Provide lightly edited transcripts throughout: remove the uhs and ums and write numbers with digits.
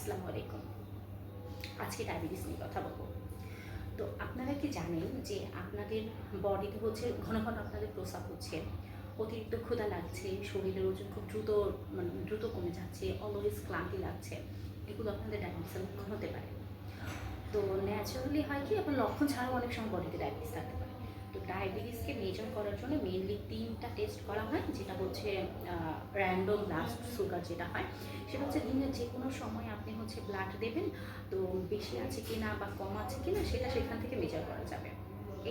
আসসালামু আলাইকুম। আজকে ডায়াবেটিস নিয়ে কথা বলবো। তো আপনারা কি জানেন যে আপনাদের বডিতে হচ্ছে ঘন ঘন আপনাদের প্রস্রাব হচ্ছে, অতিরিক্ত ক্ষুধা লাগছে, শরীরের ওজন খুব দ্রুত দ্রুত কমে যাচ্ছে, অলওয়েজ ক্লান্তি লাগছে। এগুলো আপনাদের ডায়াবেটিসের লক্ষণ হতে পারে। তো ন্যাচারালি হয় কি আপনার লক্ষণ ছাড়াও অনেক সময় বডিতে ডায়াবেটিস থাকতে পারে। তো ডায়াবেটিসকে মেজার করার জন্য মেইনলি ৩টা টেস্ট করা হয়, যেটা হচ্ছে র্যান্ডম ব্লাড সুগার যেটা হয় সেটা হচ্ছে দিনের যে কোনো সময় আপনি হচ্ছে ব্লাড দেবেন, তো বেশি আছে কি না বা কম আছে কি না সেটা সেখান থেকে মেজার করা যাবে।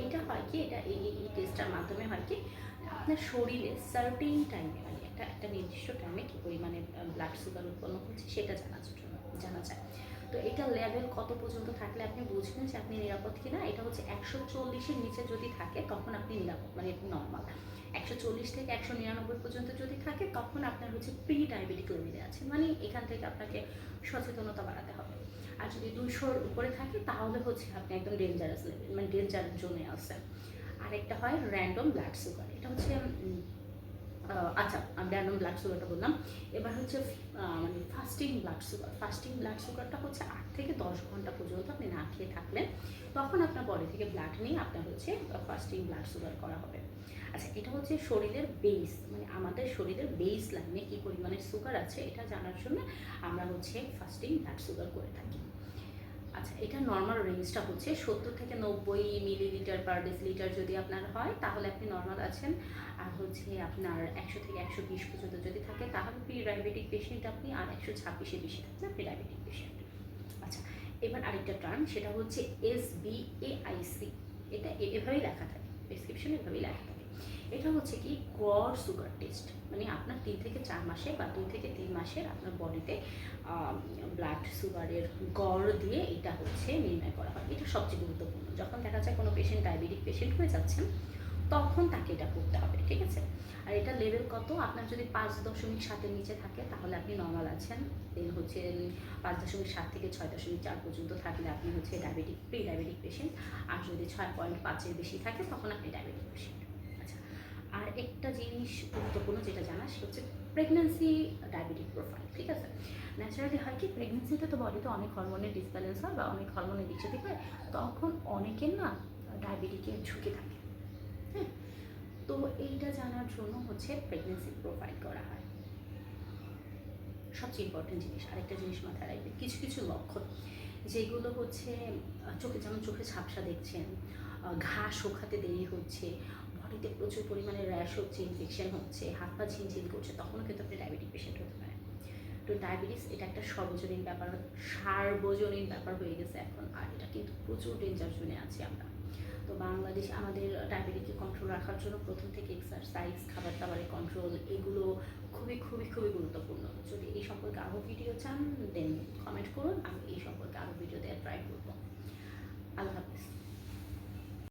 এইটা হয় কি, এটা এই টেস্টটার মাধ্যমে হয় কি আপনার শরীরে সার্টেন টাইমে মানে একটা একটা নির্দিষ্ট টাইমে কী পরিমাণে ব্লাড সুগার উৎপন্ন হচ্ছে সেটা জানা যায়। তো এটা লেভেল কত পর্যন্ত থাকলে আপনি বুঝবেন যে আপনি নিরাপদ কিনা, এটা হচ্ছে 140-এর নিচে যদি থাকে তখন আপনি নিরাপদ মানে নর্মাল। 140 থেকে 199 পর্যন্ত যদি থাকে তখন আপনার হচ্ছে প্রি ডায়াবেটিক লেভেলে আছে, মানে এখান থেকে আপনাকে সচেতনতা বাড়াতে হবে। আর যদি 200-র উপরে থাকে তাহলে হচ্ছে আপনি একদম ডেঞ্জারাস লেভেল মানে ডেঞ্জার জোনে আছেন। আরেকটা হয় র্যান্ডম ব্লাড সুগার, এটা হচ্ছে আচ্ছা আমি র্যান্ডম ব্লাড সুগারটা বললাম। এবার হচ্ছে মানে ফাস্টিং ব্লাড সুগারটা হচ্ছে 8 থেকে 10 ঘন্টা পর্যন্ত আপনি না খেয়ে থাকলেন, তখন আপনার বডি থেকে ব্লাড নিয়ে আপনার হচ্ছে ফাস্টিং ব্লাড সুগার করা হবে। আচ্ছা, এটা হচ্ছে শরীরের বেস মানে আমাদের শরীরের বেস লাইনে কী পরিমাণে সুগার আছে এটা জানার জন্য আমরা হচ্ছে ফাস্টিং ব্লাড সুগার করে থাকি। আচ্ছা, এটা নর্মাল রেঞ্জটা হচ্ছে 70 থেকে 90 মিলিলিটার পার ডেসিলিটার যদি আপনার হয় তাহলে আপনি নর্মাল আছেন। আর হচ্ছে আপনার 100 থেকে 120 পর্যন্ত যদি থাকে তাহলে প্রি ডায়াবেটিক পেশেন্ট আপনি, আর 126-এর বেশি থাকলে আপনি ডায়াবেটিক পেশেন্ট। আচ্ছা, এবার আরেকটা টার্ম সেটা হচ্ছে SBAIC, এটা এভাবেই লেখা থাকে, প্রেসক্রিপশনে এভাবেই লেখা থাকে। এটা হচ্ছে কি গড় সুগার টেস্ট, মানে আপনার 3 থেকে 4 মাসে বা 2 থেকে 3 মাসের আপনার বডিতে ব্লাড সুগারের গড় দিয়ে এটা হচ্ছে নির্ণয় করা হয়। এটা সবচেয়ে গুরুত্বপূর্ণ, যখন দেখা যায় কোনো পেশেন্ট ডায়াবেটিক পেশেন্ট হয়ে যাচ্ছেন তখন তাকে এটা করতে হবে, ঠিক আছে? আর এটা লেভেল কত, আপনার যদি 5.7-এর নিচে থাকে তাহলে আপনি নর্মাল আছেন, দেন হচ্ছে 5.7 থেকে 6.4 পর্যন্ত থাকলে আপনি হচ্ছে ডায়াবেটিক প্রি ডায়াবেটিক পেশেন্ট, আর যদি 6.5-এর বেশি থাকে তখন আপনি ডায়াবেটিক পেশেন্ট। আচ্ছা, আর একটা জিনিস গুরুত্বপূর্ণ যেটা জানা সেটা হচ্ছে প্রেগন্যান্সি ডায়াবেটিক প্রোফাইল, ঠিক আছে? ন্যাচারালি হয় কি প্রেগনেন্সিতে তো বডিতে অনেক হরমোনের ডিসব্যালেন্স হয় বা অনেক হরমোনের দিক সেদিক হয়, তখন অনেকের না ডায়াবেটিকের ঝুঁকি থাকে। হ্যাঁ, তো এইটা জানার জন্য হচ্ছে প্রেগনেন্সি প্রোফাইল করা হয়। সবচেয়ে ইম্পর্টেন্ট জিনিস আরেকটা জিনিস মাথায় রাখবে, কিছু কিছু লক্ষণ যেগুলো হচ্ছে চোখে, যেমন চোখে ঝাপসা দেখছেন, ঘা শুকাতে দেরি হচ্ছে, বডিতে প্রচুর পরিমাণে র্যাশ হচ্ছে, ইনফেকশন হচ্ছে, হাত পা ঝিনঝিন করছে, তখনও কিন্তু আপনি ডায়াবেটিক পেশেন্ট হতে পারেন। তো ডায়াবেটিস এটা একটা সর্বজনীন ব্যাপার, সার্বজনীন ব্যাপার হয়ে গেছে এখন, আর এটা কিন্তু প্রচুর ডেঞ্জার জোনে আছি আমরা। তো বাংলাদেশ আমাদের ডায়াবেটিসকে কন্ট্রোল রাখার জন্য প্রথম থেকে এক্সারসাইজ, খাবার দাবারের কন্ট্রোল, এগুলো খুবই খুবই খুবই গুরুত্বপূর্ণ। যদি এই সম্পর্কে আরও ভিডিও চান দেন কমেন্ট করুন, আমি এই সম্পর্কে আরও ভিডিও দেওয়ার ট্রাই করবো। আল্লাহ হাফিজ।